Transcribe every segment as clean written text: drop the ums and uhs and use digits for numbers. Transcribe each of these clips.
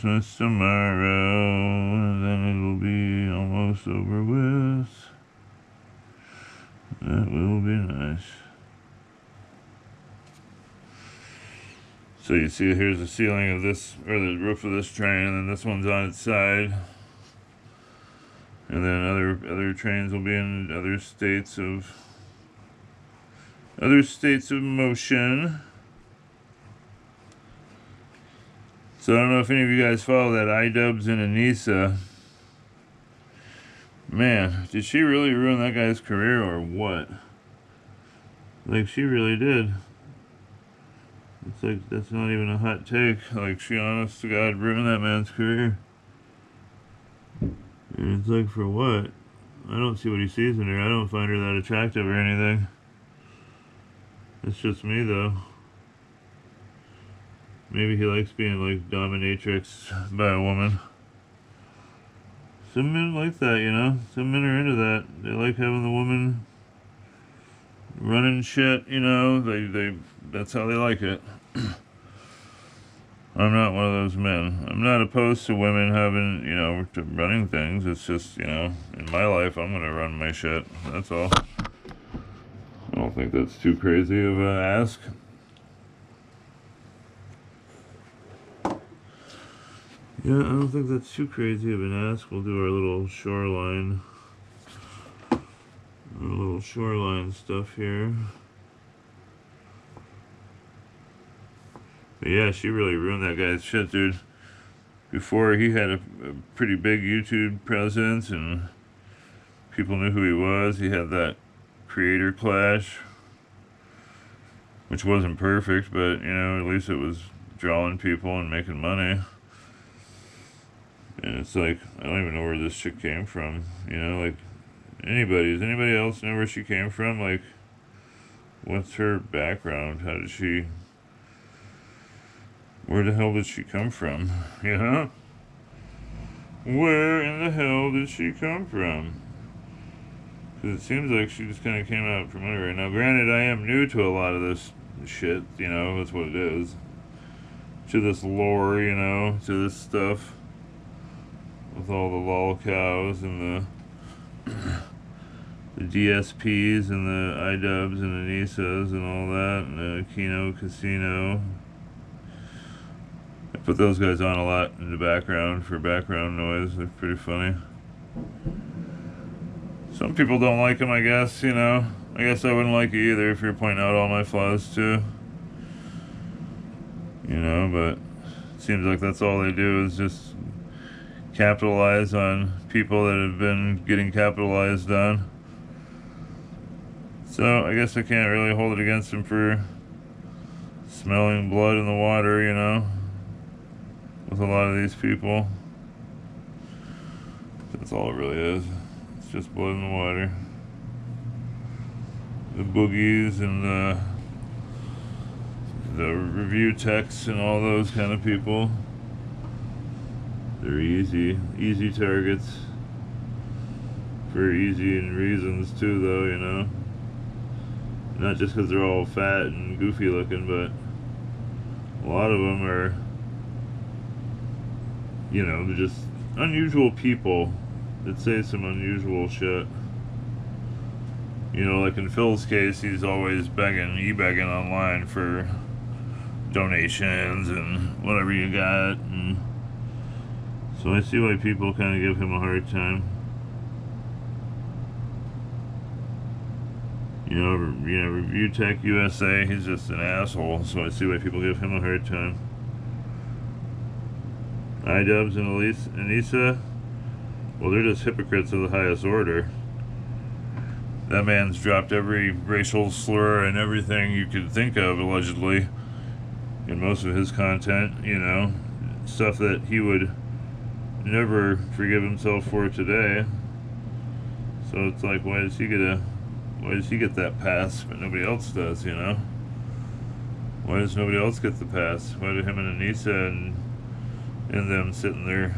Just tomorrow, and then it'll be almost over with. That will be nice. So you see, here's the ceiling of this, or the roof of this train, and then this one's on its side. And then other trains will be in other states of motion. So I don't know if any of you guys follow that iDubbbz and Anissa. Man, did she really ruin that guy's career or what? Like, she really did. It's like, that's not even a hot take. Like, she, honest to God, ruined that man's career. And it's like, for what? I don't see what he sees in her. I don't find her that attractive or anything. It's just me, though. Maybe he likes being, like, dominatrix by a woman. Some men like that, you know? Some men are into that. They like having the woman running shit, you know? That's how they like it. I'm not one of those men. I'm not opposed to women having, you know, running things. It's just, you know, in my life, I'm gonna run my shit. That's all. I don't think that's too crazy of a ask. Yeah, I don't think that's too crazy of an ask. We'll do our little shoreline stuff here. But yeah, she really ruined that guy's shit, dude. Before, he had a pretty big YouTube presence and people knew who he was. He had that creator clash, which wasn't perfect, but, you know, at least it was drawing people and making money. And it's like, I don't even know where this chick came from. You know, like, does anybody else know where she came from? Like, what's her background? Where the hell did she come from? You know? Where in the hell did she come from? Because it seems like she just kind of came out from under it. Now, granted, I am new to a lot of this shit, you know, that's what it is. To this lore, you know, to this stuff. With all the lol cows and the DSPs and the iDubbbz and the Anissas and all that, and the Kino Casino. I put those guys on a lot in the background for background noise. They're pretty funny. Some people don't like them, I guess, you know. I guess I wouldn't like it either if you're pointing out all my flaws too. You know, but it seems like that's all they do is just capitalize on people that have been getting capitalized on. So I guess I can't really hold it against him for smelling blood in the water, you know, with a lot of these people. That's all it really is. It's just blood in the water. The boogies and the review techs and all those kind of people. They're easy targets for easy reasons too, though, you know. Not just because they're all fat and goofy looking, but a lot of them are, you know, they're just unusual people that say some unusual shit. You know, like in Phil's case, he's always e-begging online for donations and whatever you got, and so I see why people kind of give him a hard time. You know, Review Tech USA, he's just an asshole, so I see why people give him a hard time. iDubbbz and Anissa, well, they're just hypocrites of the highest order. That man's dropped every racial slur and everything you could think of, allegedly, in most of his content, you know, stuff that he would never forgive himself for today. So it's like, why does he get that pass but nobody else does, you know? Why does nobody else get the pass? Why do him and Anissa and them sit in their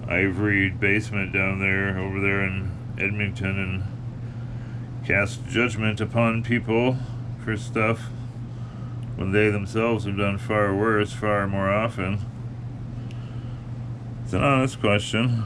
ivory basement down there over there in Edmonton and cast judgment upon people for stuff when they themselves have done far worse, far more often? It's an honest question.